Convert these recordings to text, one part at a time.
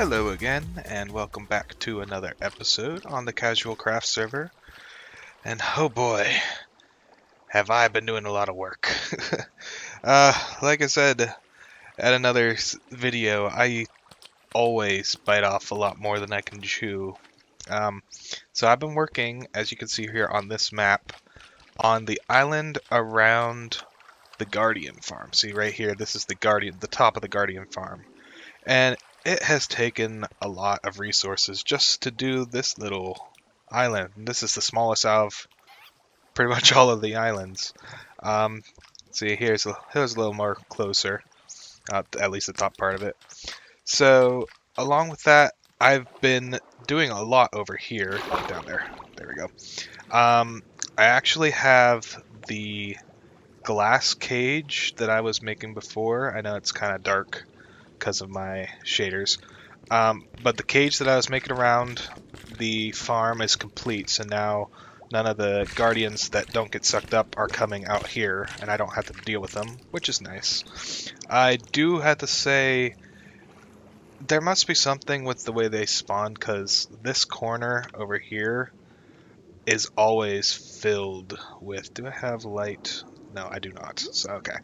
Hello again, and welcome back to another episode on the Casual Craft server. And oh boy, have I been doing a lot of work. Like I said at another video, I always bite off a lot more than I can chew. Um, so I've been working, as you can see here on this map, on the island around the Guardian farm. See right here, this is the top of the Guardian farm. And it has taken a lot of resources just to do this little island. This is the smallest out of pretty much all of the islands. Um, see, here's a little more closer, at least the top part of it. So, along with that, I've been doing a lot over here, down there. There we go. I actually have the glass cage that I was making before. I know it's kind of dark because of my shaders. But the cage that I was making around the farm is complete, so now none of the guardians that don't get sucked up are coming out here, and I don't have to deal with them, which is nice. I do have to say, there must be something with the way they spawn, because this corner over here is always filled with... Do I have light? No, I do not. So, okay.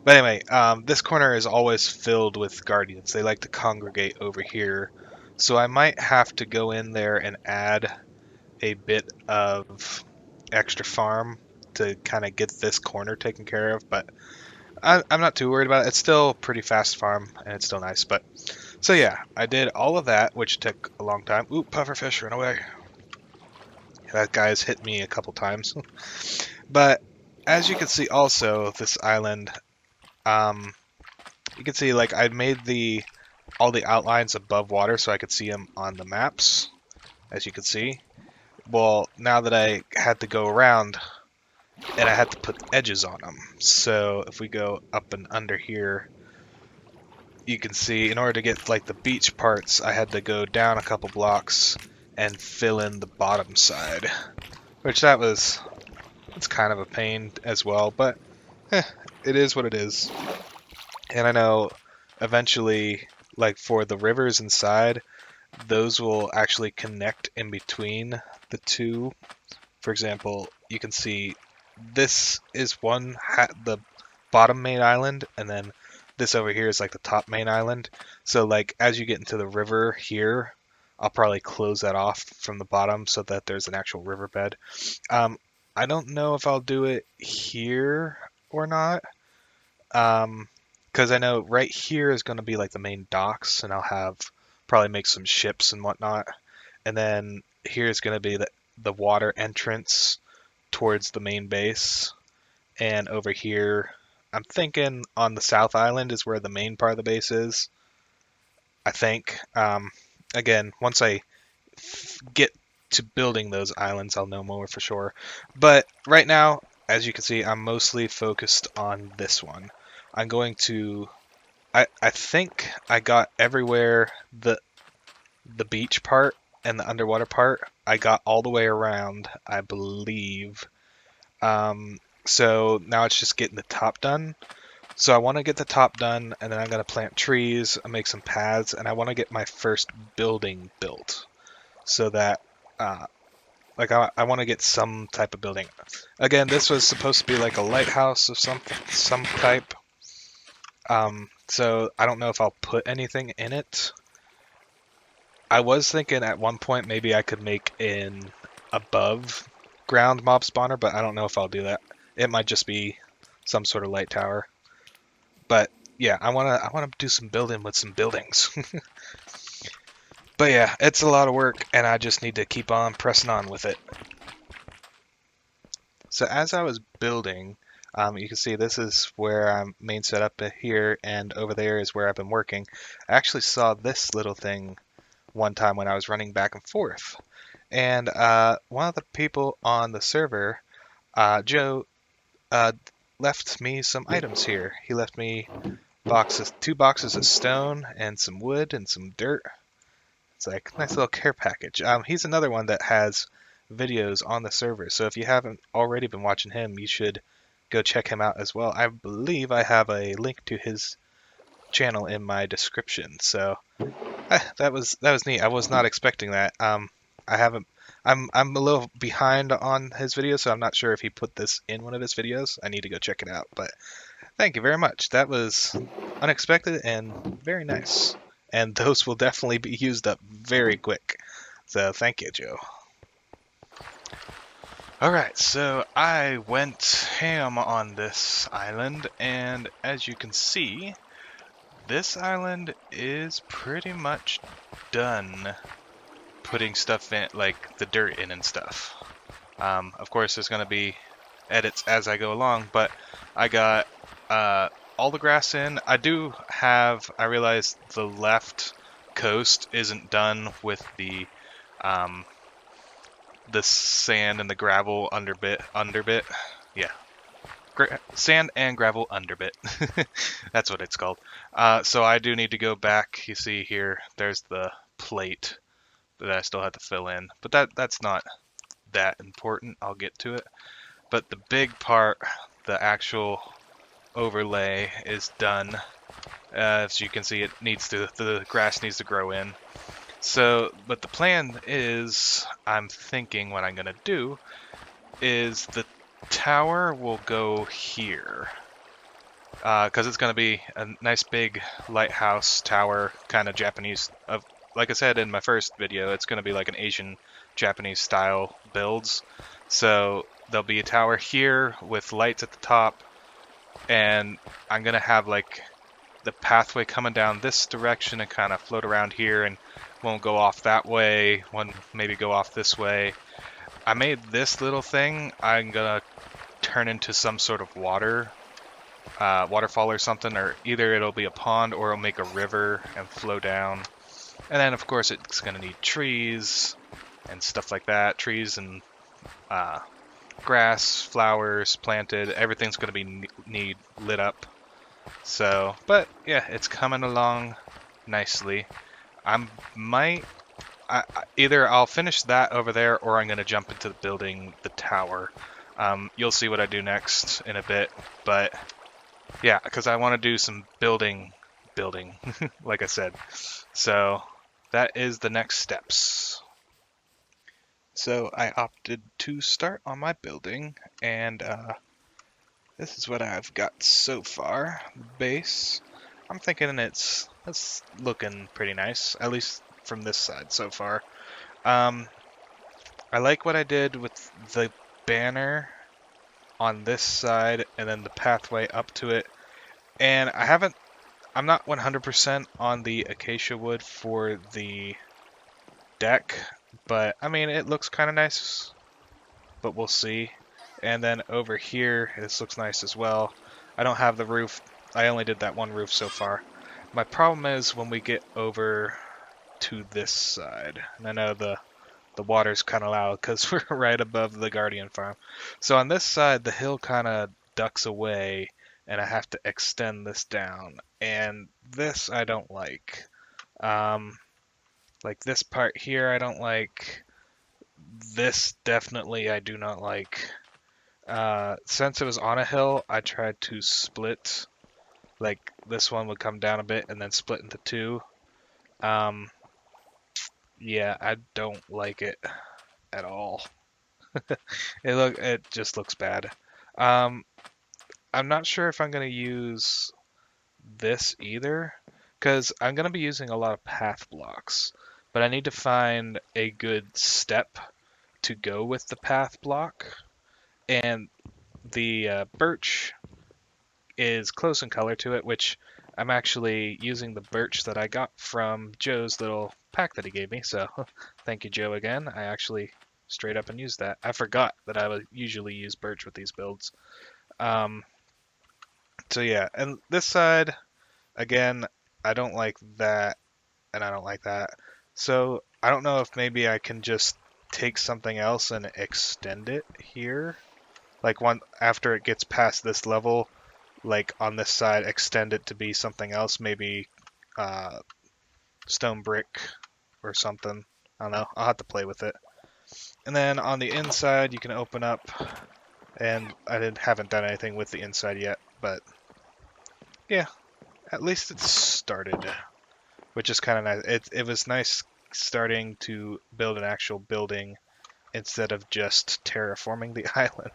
But anyway, this corner is always filled with guardians. They like to congregate over here. So I might have to go in there and add a bit of extra farm to kind of get this corner taken care of. But I'm not too worried about it. It's still pretty fast farm, and it's still nice. But so yeah, I did all of that, which took a long time. Ooh, pufferfish, run away. That guy's hit me a couple times. But as you can see also, this island, you can see like I made all the outlines above water so I could see them on the maps, as you can see. Well, now that I had to go around and I had to put edges on them. So if we go up and under here, you can see in order to get like the beach parts, I had to go down a couple blocks and fill in the bottom side, which it's kind of a pain as well, but it is what it is. And I know eventually, like for the rivers inside, those will actually connect in between the two. For example, you can see this is the bottom main island, and then this over here is like the top main island. So like as you get into the river here, I'll probably close that off from the bottom so that there's an actual riverbed. I don't know if I'll do it here or not. Because I know right here is going to be like the main docks, and I'll have probably make some ships and whatnot. And then here's going to be the water entrance towards the main base. And over here, I'm thinking on the South Island is where the main part of the base is. I think. Again, once I get to building those islands, I'll know more for sure. But right now, as you can see, I'm mostly focused on this one. I'm going to... I think I got everywhere the beach part and the underwater part. I got all the way around, I believe. So now it's just getting the top done. So I want to get the top done, and then I'm going to plant trees, make some paths, and I want to get my first building built. So that, like, I want to get some type of building. Again, this was supposed to be like a lighthouse of some type. So I don't know if I'll put anything in it. I was thinking at one point maybe I could make an above ground mob spawner, but I don't know if I'll do that. It might just be some sort of light tower. But yeah, I wanna do some building with some buildings. But yeah, it's a lot of work, and I just need to keep on pressing on with it. So as I was building, you can see this is where I'm main setup here, and over there is where I've been working. I actually saw this little thing one time when I was running back and forth. And one of the people on the server, Joe, left me some items here. He left me two boxes of stone and some wood and some dirt. It's like a nice little care package. He's another one that has videos on the server, so if you haven't already been watching him, you should go check him out as well. I believe I have a link to his channel in my description, so That was neat. I was not expecting that. I haven't. I'm a little behind on his video, so I'm not sure if he put this in one of his videos. I need to go check it out. But thank you very much. That was unexpected and very nice. And those will definitely be used up very quick. So thank you, Joe. Alright, so I went ham on this island, and as you can see, this island is pretty much done putting stuff in, like the dirt in and stuff. Of course, there's going to be edits as I go along, but I got all the grass in. I realized the left coast isn't done with the sand and the gravel underbit. Yeah, sand and gravel underbit. That's what it's called. So I do need to go back. You see here, there's the plate that I still have to fill in, but that's not that important. I'll get to it. But the big part, the actual overlay, is done. As you can see, the grass needs to grow in. So, but the plan is, I'm thinking what I'm gonna do is the tower will go here. Because it's going to be a nice big lighthouse tower, kind of Japanese. Like I said in my first video, it's going to be like an Asian Japanese style builds. So there'll be a tower here with lights at the top, and I'm going to have like the pathway coming down this direction and kind of float around here, and won't go off that way, one maybe go off this way. I made this little thing, I'm going to turn into some sort of waterfall or something, or either it'll be a pond or it'll make a river and flow down. And then of course it's going to need trees and stuff like that. Trees and grass, flowers planted. Everything's going to be need lit up. So, but yeah, it's coming along nicely. Either I'll finish that over there or I'm going to jump into building the tower. You'll see what I do next in a bit, but yeah, because I want to do some building, like I said. So that is the next steps. So I opted to start on my building, and this is what I've got so far. The base, I'm thinking it's looking pretty nice, at least from this side so far. I like what I did with the banner on this side and then the pathway up to it. And I'm not 100% on the acacia wood for the deck, but I mean, it looks kind of nice, but we'll see. And then over here, this looks nice as well. I don't have the roof. I only did that one roof so far. My problem is when we get over to this side, and I know the water's kind of loud because we're right above the Guardian farm. So on this side, the hill kind of ducks away, and I have to extend this down. And this I don't like. Like this part here, I don't like. This definitely I do not like. Since it was on a hill, I tried to split. Like this one would come down a bit and then split into two. Yeah, I don't like it at all. It just looks bad. Um, I'm not sure if I'm gonna use this either, because I'm gonna be using a lot of path blocks, but I need to find a good step to go with the path block, and the birch is close in color to it, which I'm actually using the birch that I got from Joe's little pack that he gave me, so thank you, Joe, again. I actually straight up and used that. I forgot that I would usually use birch with these builds. So yeah, and this side, again, I don't like that, and I don't like that. So I don't know if maybe I can just take something else and extend it here. Like one after it gets past this level, like on this side, extend it to be something else, maybe stone brick or something. I don't know. I'll have to play with it. And then on the inside, you can open up, and haven't done anything with the inside yet, but yeah, at least it's started. which is kind of nice. It was nice starting to build an actual building instead of just terraforming the island.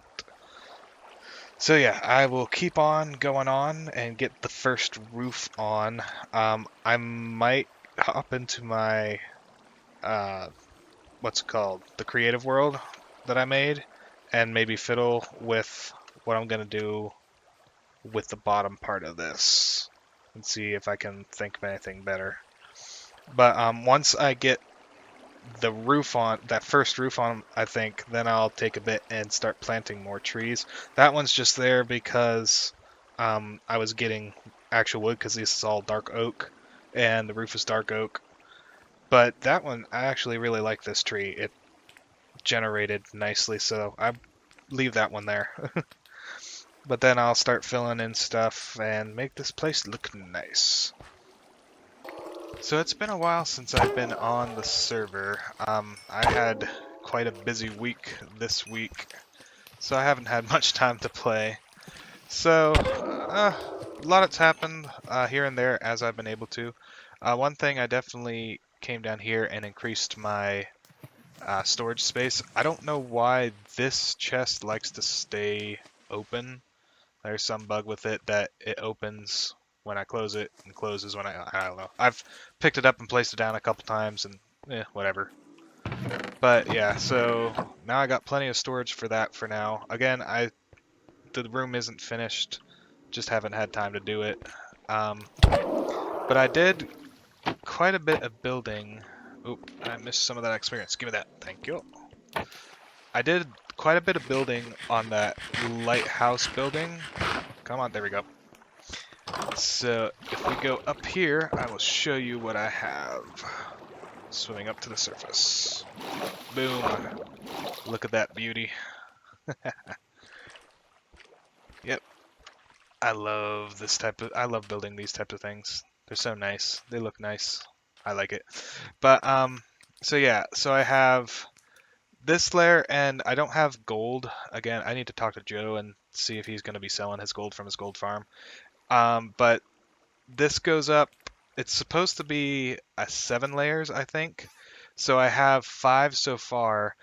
So yeah, I will keep on going on and get the first roof on. I might hop into my uh, what's it called, the creative world that I made, and maybe fiddle with what I'm gonna do with the bottom part of this, and see if I can think of anything better. But once I get the roof on, that first roof on, I think, then I'll take a bit and start planting more trees. That one's just there because I was getting actual wood because this is all dark oak, and the roof is dark oak. But that one, I actually really like this tree. It generated nicely, so I leave that one there. But then I'll start filling in stuff and make this place look nice. So it's been a while since I've been on the server. I had quite a busy week this week, so I haven't had much time to play. So a lot has happened here and there as I've been able to. One thing, I definitely came down here and increased my storage space. I don't know why this chest likes to stay open. There's some bug with it that it opens when I close it and closes when I don't know. I've picked it up and placed it down a couple times and whatever. But yeah, so now I got plenty of storage for that for now. Again, the room isn't finished, just haven't had time to do it. But I did quite a bit of building. Oop, I missed some of that experience. Give me that. Thank you. I did quite a bit of building on that lighthouse building. Come on, there we go. So if we go up here, I will show you what I have. Swimming up to the surface. Boom. Look at that beauty. Yep. I love building these types of things. They're so nice. They look nice. I like it. But so yeah, so I have this layer, and I don't have gold. Again, I need to talk to Joe and see if he's going to be selling his gold from his gold farm. But this goes up. It's supposed to be 7 layers, I think. So I have 5 so far.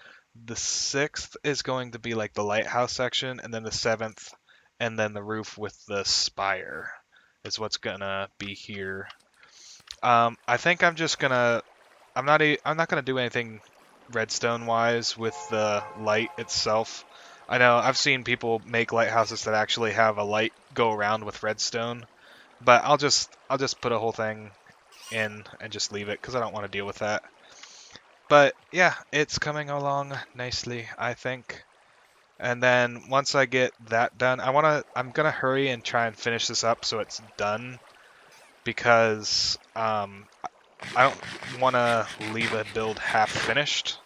The 6th is going to be like the lighthouse section, and then the 7th, and then the roof with the spire is what's gonna be here. I think I'm just gonna. I'm not gonna do anything redstone wise with the light itself. I know I've seen people make lighthouses that actually have a light go around with redstone, but I'll just put a whole thing in and just leave it because I don't want to deal with that. But yeah, it's coming along nicely, I think. And then once I get that done, I'm gonna hurry and try and finish this up so it's done because I don't want to leave a build half finished,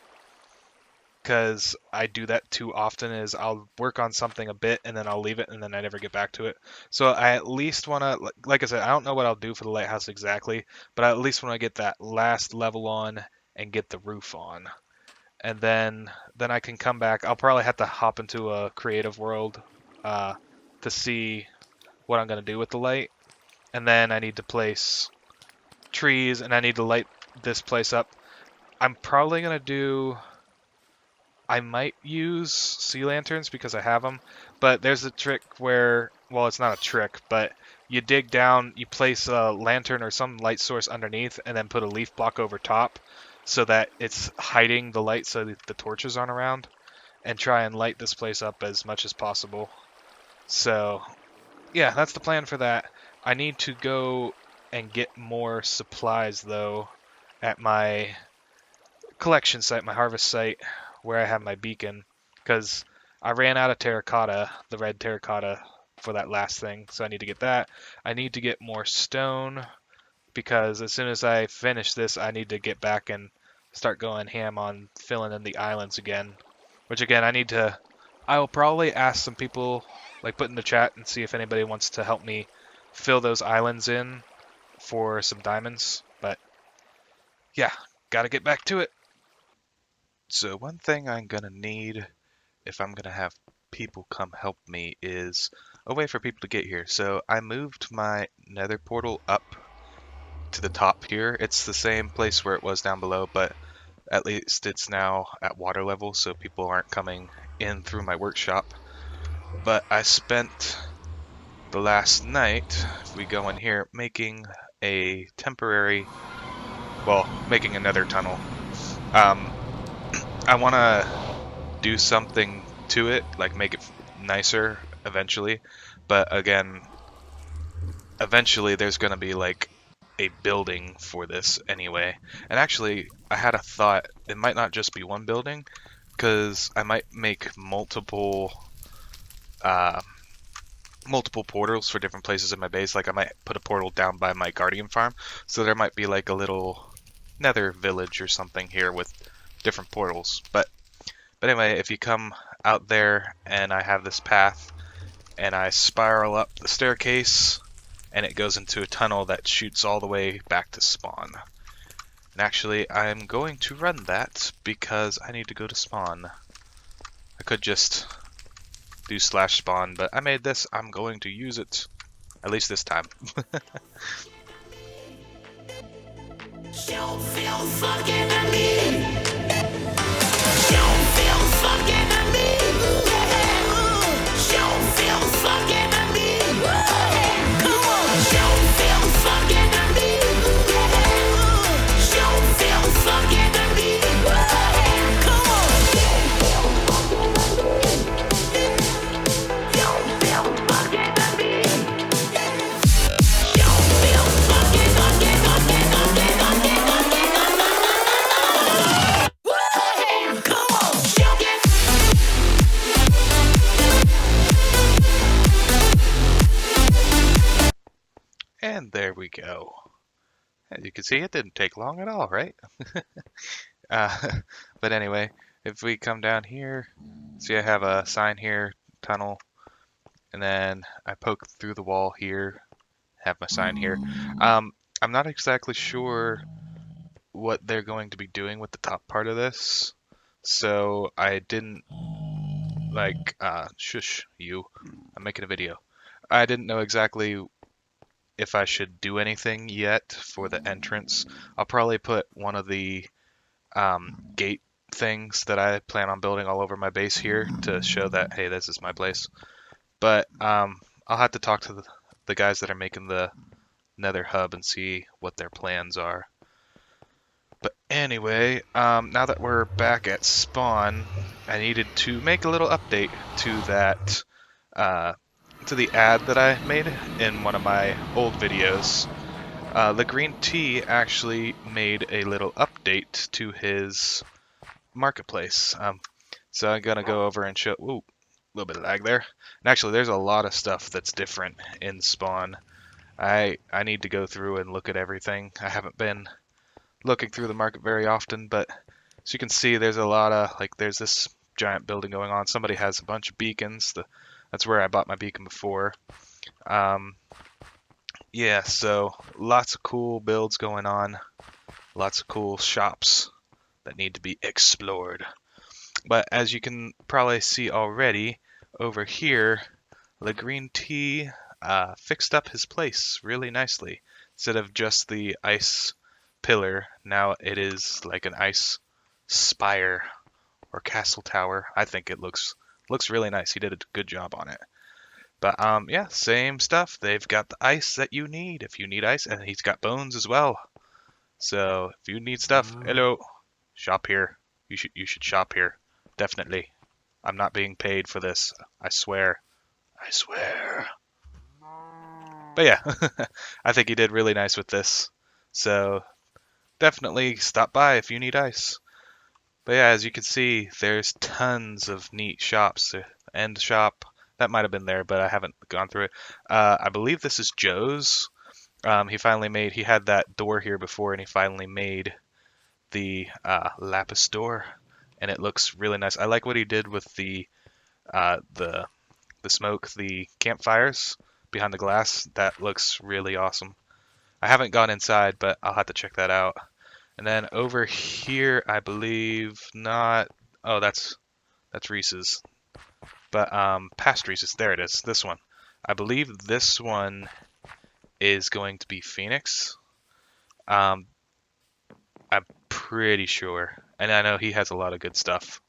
because I do that too often. Is I'll work on something a bit and then I'll leave it and then I never get back to it. So I at least want to, like I said, I don't know what I'll do for the lighthouse exactly, but I at least want to get that last level on and get the roof on. And then I can come back. I'll probably have to hop into a creative world uh, to see what I'm going to do with the light. And then I need to place trees and I need to light this place up. I'm probably going to do... I might use sea lanterns because I have them, but there's a trick where, well, it's not a trick, but you dig down, you place a lantern or some light source underneath, and then put a leaf block over top so that it's hiding the light so that the torches aren't around, and try and light this place up as much as possible. So, yeah, that's the plan for that. I need to go and get more supplies, though, at my collection site, my harvest site, where I have my beacon, because I ran out of terracotta, the red terracotta, for that last thing, so I need to get that. I need to get more stone, because as soon as I finish this, I need to get back and start going ham on filling in the islands again, which again, I will probably ask some people, like put in the chat and see if anybody wants to help me fill those islands in for some diamonds, but yeah, gotta get back to it. So one thing I'm gonna need if I'm gonna have people come help me is a way for people to get here. So I moved my nether portal up to the top here. It's the same place where it was down below, but at least it's now at water level, so people aren't coming in through my workshop. But I spent the last night, if we go in here, making a temporary, well, making another tunnel. I want to do something to it, like make it nicer eventually. But again, eventually there's going to be like a building for this anyway. And actually, I had a thought, it might not just be one building, because I might make uh, multiple portals for different places in my base. Like I might put a portal down by my guardian farm, so there might be like a little nether village or something here with different portals. But anyway, if you come out there and I have this path and I spiral up the staircase and it goes into a tunnel that shoots all the way back to spawn. And actually, I'm going to run that because I need to go to spawn. I could just do /spawn, but I made this. I'm going to use it, at least this time. Don't feel fucking at me. Don't feel fucking at me. Don't feel fucking at me. Come on. Don't feel fucking at me. Don't feel fucking at me. Come on. Don't feel fucking at me. Don't feel fucking. Come on. And there we go. As you can see, it didn't take long at all, right? But anyway, if we come down here, see I have a sign here, tunnel, and then I poke through the wall here, have my sign here. I'm not exactly sure what they're going to be doing with the top part of this, so I didn't shush you, I'm making a video. I didn't know exactly if I should do anything yet for the entrance. I'll probably put one of the gate things that I plan on building all over my base here to show that, hey, this is my place. But I'll have to talk to the guys that are making the nether hub and see what their plans are. But anyway, now that we're back at spawn, I needed to make a little update to that, to the ad that I made in one of my old videos. The Green Tea actually made a little update to his marketplace. So I'm gonna go over and show. Ooh, a little bit of lag there. And actually, there's a lot of stuff that's different in spawn. I need to go through and look at everything. I haven't been looking through the market very often, but as you can see, there's a lot of, like, there's this giant building going on. Somebody has a bunch of beacons. That's where I bought my beacon before. Yeah, so lots of cool builds going on. Lots of cool shops that need to be explored. But as you can probably see already, over here, the Green Tea fixed up his place really nicely. Instead of just the ice pillar, now it is like an ice spire or castle tower. I think it looks really nice. He did a good job on it. But yeah, same stuff. They've got the ice that you need if you need ice, and he's got bones as well. So if you need stuff, hello, shop here. You should shop here, definitely. I'm not being paid for this. I swear. I swear. But yeah, I think he did really nice with this. So definitely stop by if you need ice. But yeah, as you can see, there's tons of neat shops. The end shop, that might have been there, but I haven't gone through it. I believe this is Joe's. He had that door here before, and he finally made the lapis door, and it looks really nice. I like what he did with the smoke, the campfires behind the glass. That looks really awesome. I haven't gone inside, but I'll have to check that out. And then over here, I believe not. Oh, that's Reese's. But past Reese's, there it is. This one. I believe this one is going to be Phoenix. Um, I'm pretty sure, and I know he has a lot of good stuff.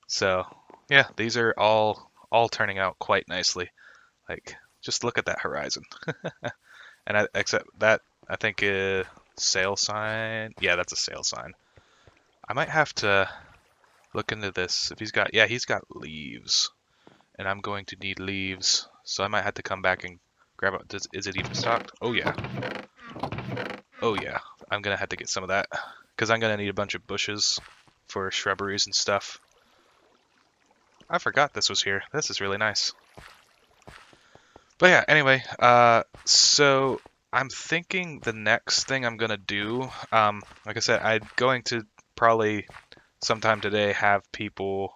So yeah, these are all turning out quite nicely. Like, just look at that horizon. And except that, I think sail sign. Yeah, that's a sail sign. I might have to look into this if he's got leaves, and I'm going to need leaves, so I might have to come back and grab it. Is it even stocked? Oh yeah, oh yeah. I'm gonna have to get some of that because I'm gonna need a bunch of bushes for shrubberies and stuff. I forgot this was here. This is really nice. But yeah, anyway, so I'm thinking the next thing I'm gonna do, like I said, I'm going to probably sometime today have people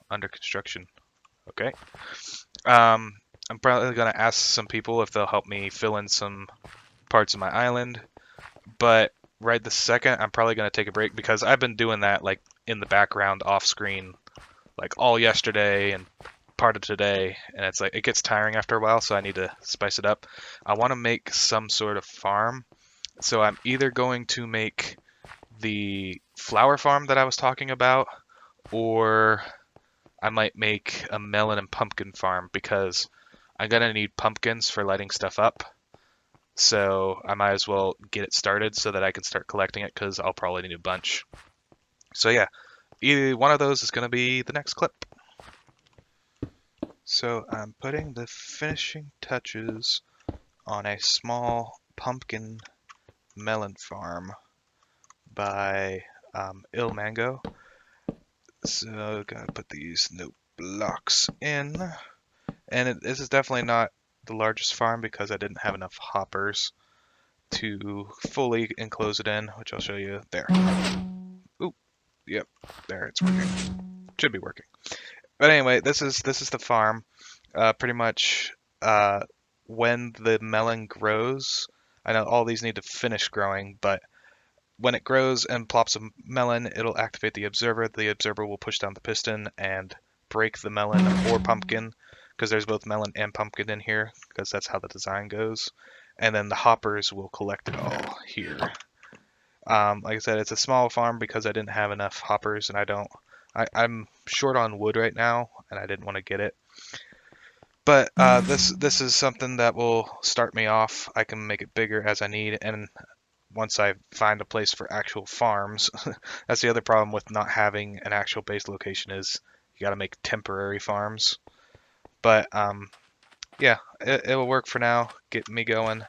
under construction. Okay. Um, I'm probably gonna ask some people if they'll help me fill in some parts of my island. But right this second, I'm probably gonna take a break because I've been doing that like in the background, off screen, like all yesterday and part of today, and it's like it gets tiring after a while, so I need to spice it up. I want to make some sort of farm, so I'm either going to make the flower farm that I was talking about, or I might make a melon and pumpkin farm because I'm gonna need pumpkins for lighting stuff up. So I might as well get it started so that I can start collecting it because I'll probably need a bunch. So yeah, either one of those is gonna be the next clip. So I'm putting the finishing touches on a small pumpkin melon farm by Il Mango. So gotta put these note blocks in. And this is definitely not the largest farm because I didn't have enough hoppers to fully enclose it in, which I'll show you there. Ooh, yep, there it's working. Should be working. But anyway, this is the farm. Pretty much when the melon grows, I know all these need to finish growing, but when it grows and plops a melon, it'll activate the observer. The observer will push down the piston and break the melon or pumpkin, because there's both melon and pumpkin in here, because that's how the design goes. And then the hoppers will collect it all here. Like I said, it's a small farm because I didn't have enough hoppers, and I'm short on wood right now, and I didn't want to get it. But this is something that will start me off. I can make it bigger as I need, and once I find a place for actual farms, that's the other problem with not having an actual base location is you got to make temporary farms. But yeah, it'll work for now. Get me going.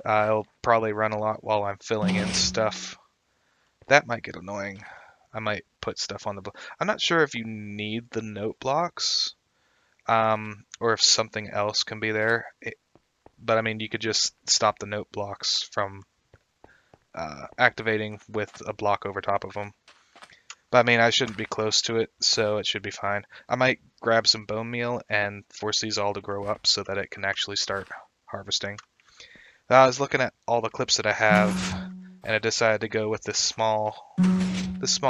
It'll probably run a lot while I'm filling in stuff. That might get annoying. I might put stuff on the. I'm not sure if you need the note blocks, or if something else can be there. But I mean, you could just stop the note blocks from activating with a block over top of them. But I mean, I shouldn't be close to it, so it should be fine. I might grab some bone meal and force these all to grow up so that it can actually start harvesting. I was looking at all the clips that I have, and I decided to go with this small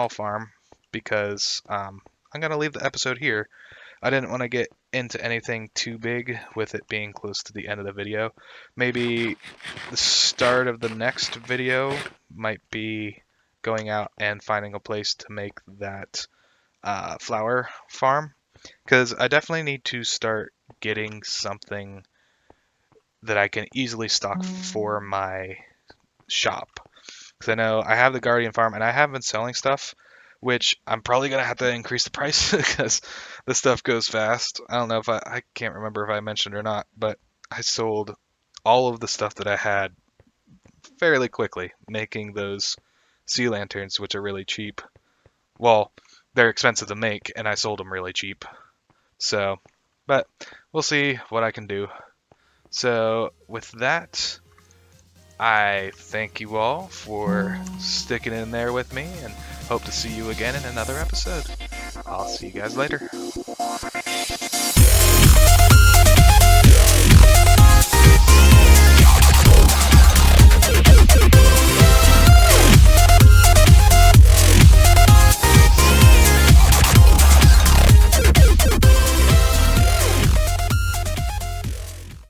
farm because I'm gonna leave the episode here. I didn't want to get into anything too big with it being close to the end of the video. Maybe the start of the next video might be going out and finding a place to make that flower farm, because I definitely need to start getting something that I can easily stock for my shop. Because I know I have the Guardian farm and I have been selling stuff, which I'm probably gonna have to increase the price because the stuff goes fast. I don't know if I can't remember if I mentioned or not, but I sold all of the stuff that I had fairly quickly, making those sea lanterns, which are really cheap. Well, they're expensive to make, and I sold them really cheap. So, but we'll see what I can do. So, with that, I thank you all for sticking in there with me and hope to see you again in another episode. I'll see you guys later.